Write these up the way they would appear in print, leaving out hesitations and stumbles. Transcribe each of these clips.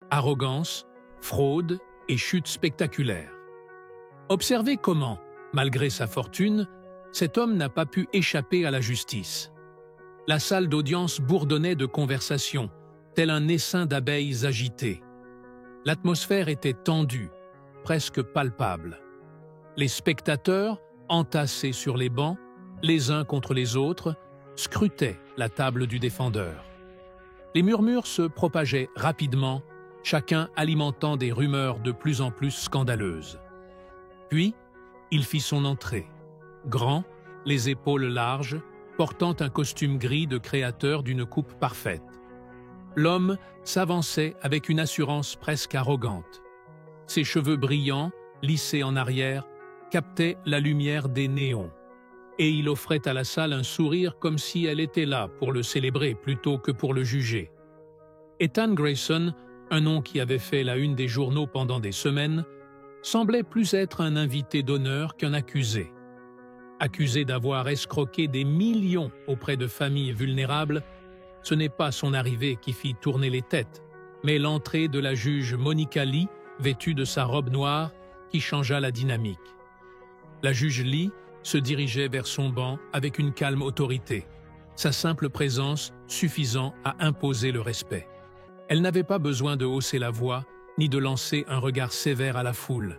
arrogance, fraude et chute spectaculaire. Observez comment, malgré sa fortune, cet homme n'a pas pu échapper à la justice. La salle d'audience bourdonnait de conversations, tel un essaim d'abeilles agitées. L'atmosphère était tendue, presque palpable. Les spectateurs, entassés sur les bancs, les uns contre les autres, scrutaient la table du défendeur. Les murmures se propageaient rapidement, chacun alimentant des rumeurs de plus en plus scandaleuses. Puis, il fit son entrée, grand, les épaules larges, portant un costume gris de créateur d'une coupe parfaite. L'homme s'avançait avec une assurance presque arrogante. Ses cheveux brillants, lissés en arrière, captaient la lumière des néons. Et il offrait à la salle un sourire comme si elle était là pour le célébrer plutôt que pour le juger. Ethan Grayson, un nom qui avait fait la une des journaux pendant des semaines, semblait plus être un invité d'honneur qu'un accusé. Accusé d'avoir escroqué des millions auprès de familles vulnérables, ce n'est pas son arrivée qui fit tourner les têtes, mais l'entrée de la juge Monica Lee, vêtue de sa robe noire, qui changea la dynamique. La juge Lee se dirigeait vers son banc avec une calme autorité, sa simple présence suffisant à imposer le respect. Elle n'avait pas besoin de hausser la voix ni de lancer un regard sévère à la foule.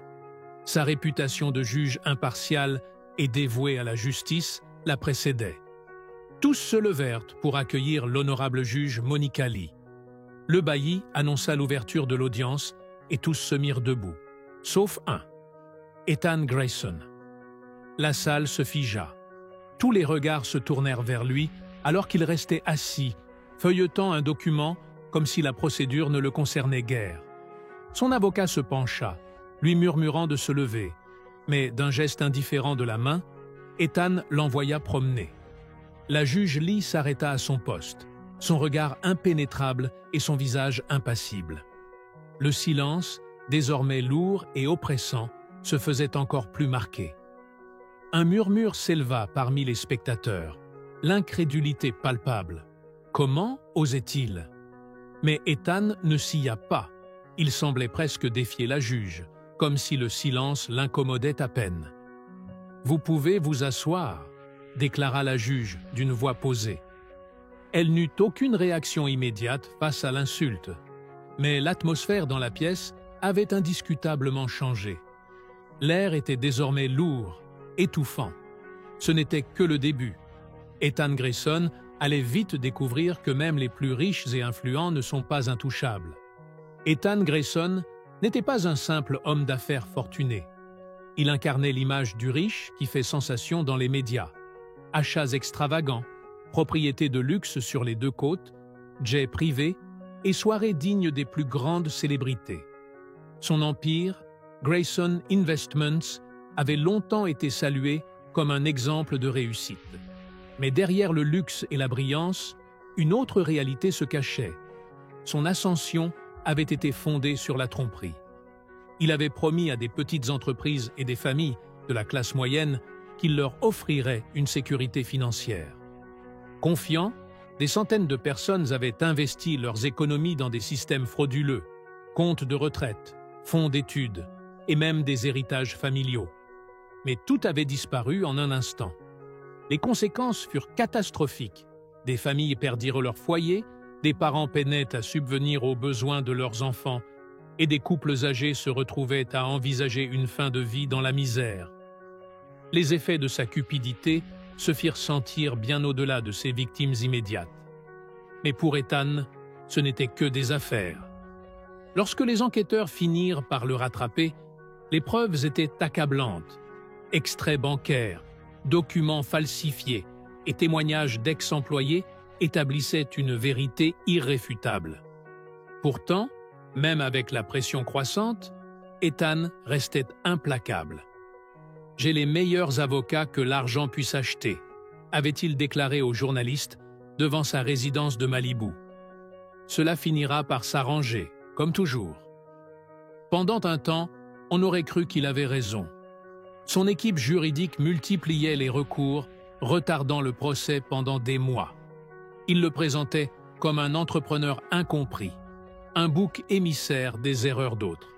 Sa réputation de juge impartial et dévoué à la justice la précédait. Tous se levèrent pour accueillir l'honorable juge Monica Lee. Le bailli annonça l'ouverture de l'audience et tous se mirent debout, sauf un, Ethan Grayson. La salle se figea. Tous les regards se tournèrent vers lui alors qu'il restait assis, feuilletant un document comme si la procédure ne le concernait guère. Son avocat se pencha, lui murmurant de se lever, mais d'un geste indifférent de la main, Ethan l'envoya promener. La juge Lee s'arrêta à son poste, son regard impénétrable et son visage impassible. Le silence, désormais lourd et oppressant, se faisait encore plus marqué. Un murmure s'éleva parmi les spectateurs, l'incrédulité palpable. Comment osait-il? Mais Ethan ne sia pas. Il semblait presque défier la juge, comme si le silence l'incommodait à peine. « Vous pouvez vous asseoir », déclara la juge d'une voix posée. Elle n'eut aucune réaction immédiate face à l'insulte, mais l'atmosphère dans la pièce avait indiscutablement changé. L'air était désormais lourd, étouffant. Ce n'était que le début. Ethan Grayson allait vite découvrir que même les plus riches et influents ne sont pas intouchables. Ethan Grayson n'était pas un simple homme d'affaires fortuné. Il incarnait l'image du riche qui fait sensation dans les médias. Achats extravagants, propriétés de luxe sur les deux côtes, jets privés et soirées dignes des plus grandes célébrités. Son empire, Grayson Investments, avait longtemps été salué comme un exemple de réussite. Mais derrière le luxe et la brillance, une autre réalité se cachait. Son ascension avait été fondée sur la tromperie. Il avait promis à des petites entreprises et des familles de la classe moyenne qu'il leur offrirait une sécurité financière. Confiants, des centaines de personnes avaient investi leurs économies dans des systèmes frauduleux, comptes de retraite, fonds d'études et même des héritages familiaux. Mais tout avait disparu en un instant. Les conséquences furent catastrophiques. Des familles perdirent leur foyer, des parents peinaient à subvenir aux besoins de leurs enfants et des couples âgés se retrouvaient à envisager une fin de vie dans la misère. Les effets de sa cupidité se firent sentir bien au-delà de ses victimes immédiates. Mais pour Ethan, ce n'était que des affaires. Lorsque les enquêteurs finirent par le rattraper, les preuves étaient accablantes. Extraits bancaires, documents falsifiés et témoignages d'ex-employés établissaient une vérité irréfutable. Pourtant, même avec la pression croissante, Ethan restait implacable. « J'ai les meilleurs avocats que l'argent puisse acheter », avait-il déclaré aux journalistes devant sa résidence de Malibu. Cela finira par s'arranger, comme toujours. Pendant un temps, on aurait cru qu'il avait raison. Son équipe juridique multipliait les recours, retardant le procès pendant des mois. Il le présentait comme un entrepreneur incompris. un bouc émissaire des erreurs d'autres.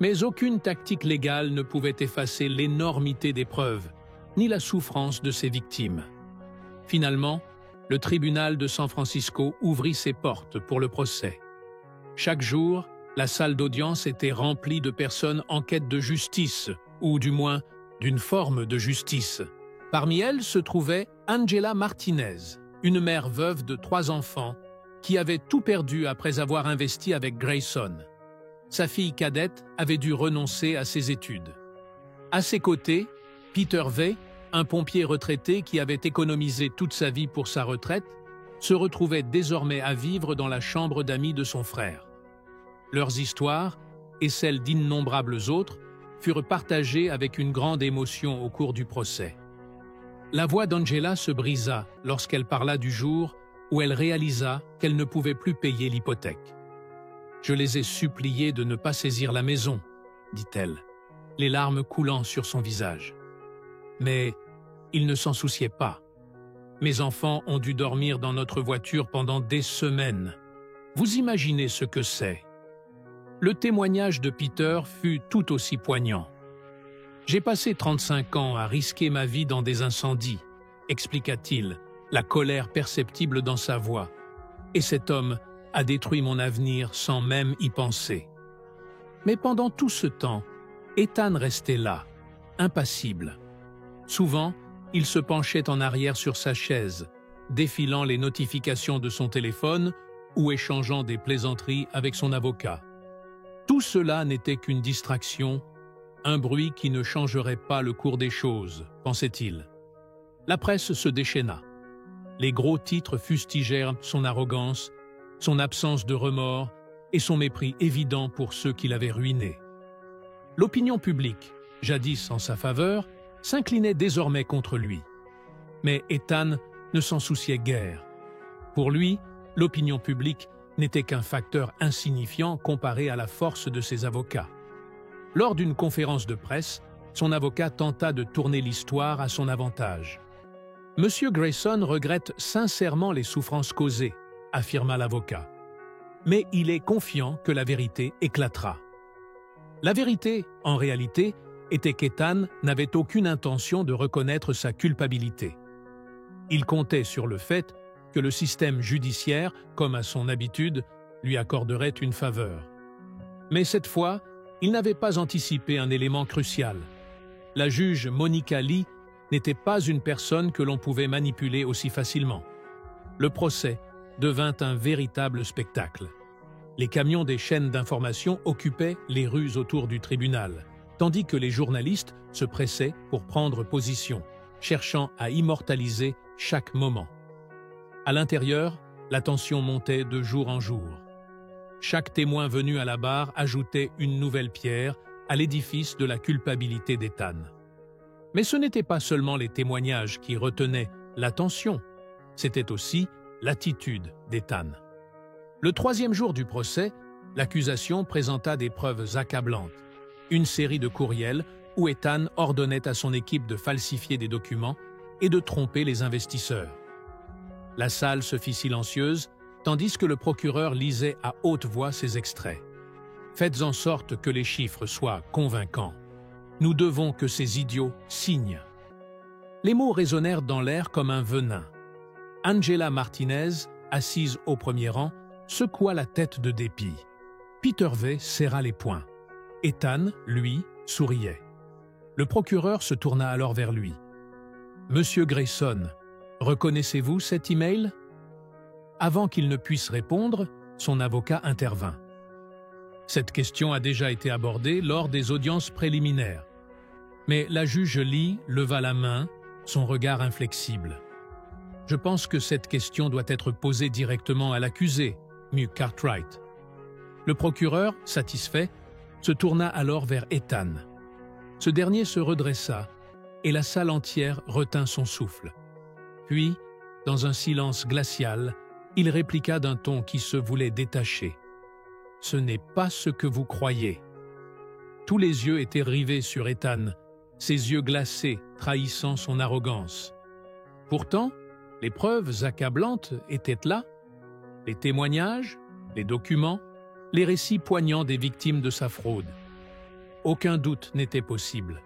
Mais aucune tactique légale ne pouvait effacer l'énormité des preuves, ni la souffrance de ses victimes. Finalement, le tribunal de San Francisco ouvrit ses portes pour le procès. Chaque jour, la salle d'audience était remplie de personnes en quête de justice, ou du moins d'une forme de justice. Parmi elles se trouvait Angela Martinez, une mère veuve de 3 enfants, qui avait tout perdu après avoir investi avec Grayson. Sa fille cadette avait dû renoncer à ses études. À ses côtés, Peter V., un pompier retraité qui avait économisé toute sa vie pour sa retraite, se retrouvait désormais à vivre dans la chambre d'amis de son frère. Leurs histoires, et celles d'innombrables autres, furent partagées avec une grande émotion au cours du procès. La voix d'Angela se brisa lorsqu'elle parla du jour où elle réalisa qu'elle ne pouvait plus payer l'hypothèque. « Je les ai suppliés de ne pas saisir la maison, » dit-elle, les larmes coulant sur son visage. Mais ils ne s'en souciaient pas. Mes enfants ont dû dormir dans notre voiture pendant des semaines. Vous imaginez ce que c'est. Le témoignage de Peter fut tout aussi poignant. « J'ai passé 35 ans à risquer ma vie dans des incendies, » expliqua-t-il, la colère perceptible dans sa voix. « Et cet homme a détruit mon avenir sans même y penser. » Mais pendant tout ce temps, Ethan restait là, impassible. Souvent, il se penchait en arrière sur sa chaise, défilant les notifications de son téléphone ou échangeant des plaisanteries avec son avocat. Tout cela n'était qu'une distraction, un bruit qui ne changerait pas le cours des choses, pensait-il. La presse se déchaîna. Les gros titres fustigèrent son arrogance, son absence de remords et son mépris évident pour ceux qui l'avaient ruiné. L'opinion publique, jadis en sa faveur, s'inclinait désormais contre lui. Mais Ethan ne s'en souciait guère. Pour lui, l'opinion publique n'était qu'un facteur insignifiant comparé à la force de ses avocats. Lors d'une conférence de presse, son avocat tenta de tourner l'histoire à son avantage. « Monsieur Grayson regrette sincèrement les souffrances causées, » affirma l'avocat. « Mais il est confiant que la vérité éclatera. » La vérité, en réalité, était qu'Ethan n'avait aucune intention de reconnaître sa culpabilité. Il comptait sur le fait que le système judiciaire, comme à son habitude, lui accorderait une faveur. Mais cette fois, il n'avait pas anticipé un élément crucial. La juge Monica Lee n'était pas une personne que l'on pouvait manipuler aussi facilement. Le procès devint un véritable spectacle. Les camions des chaînes d'information occupaient les rues autour du tribunal, tandis que les journalistes se pressaient pour prendre position, cherchant à immortaliser chaque moment. À l'intérieur, la tension montait de jour en jour. Chaque témoin venu à la barre ajoutait une nouvelle pierre à l'édifice de la culpabilité d'Ethan. Mais ce n'étaient pas seulement les témoignages qui retenaient l'attention, c'était aussi l'attitude d'Ethan. Le 3e jour du procès, l'accusation présenta des preuves accablantes, une série de courriels où Ethan ordonnait à son équipe de falsifier des documents et de tromper les investisseurs. La salle se fit silencieuse, tandis que le procureur lisait à haute voix ces extraits. « Faites en sorte que les chiffres soient convaincants. Nous devons que ces idiots signent. » Les mots résonnèrent dans l'air comme un venin. Angela Martinez, assise au premier rang, secoua la tête de dépit. Peter V. serra les poings. Ethan, lui, souriait. Le procureur se tourna alors vers lui. « Monsieur Grayson, reconnaissez-vous cet email ?» Avant qu'il ne puisse répondre, son avocat intervint. Cette question a déjà été abordée lors des audiences préliminaires. Mais la juge Lee leva la main, son regard inflexible. « Je pense que cette question doit être posée directement à l'accusé, Mieux Cartwright. » Le procureur, satisfait, se tourna alors vers Ethan. Ce dernier se redressa, et la salle entière retint son souffle. Puis, dans un silence glacial, il répliqua d'un ton qui se voulait détaché. « Ce n'est pas ce que vous croyez. » Tous les yeux étaient rivés sur Ethan, ses yeux glacés trahissant son arrogance. Pourtant, les preuves accablantes étaient là. Les témoignages, les documents, les récits poignants des victimes de sa fraude. Aucun doute n'était possible.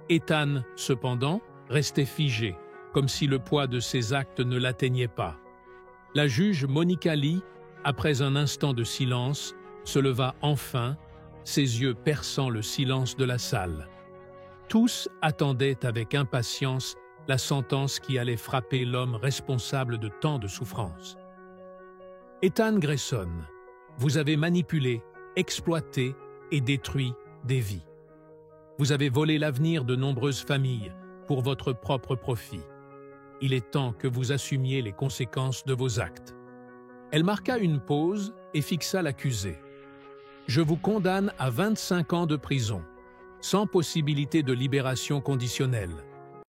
Ethan, cependant, restait figé, comme si le poids de ses actes ne l'atteignait pas. La juge Monica Lee, après un instant de silence, se leva enfin, ses yeux perçant le silence de la salle. Tous attendaient avec impatience la sentence qui allait frapper l'homme responsable de tant de souffrances. Ethan Grayson, vous avez manipulé, exploité et détruit des vies. Vous avez volé l'avenir de nombreuses familles pour votre propre profit. Il est temps que vous assumiez les conséquences de vos actes. Elle marqua une pause et fixa l'accusé. Je vous condamne à 25 ans de prison, sans possibilité de libération conditionnelle.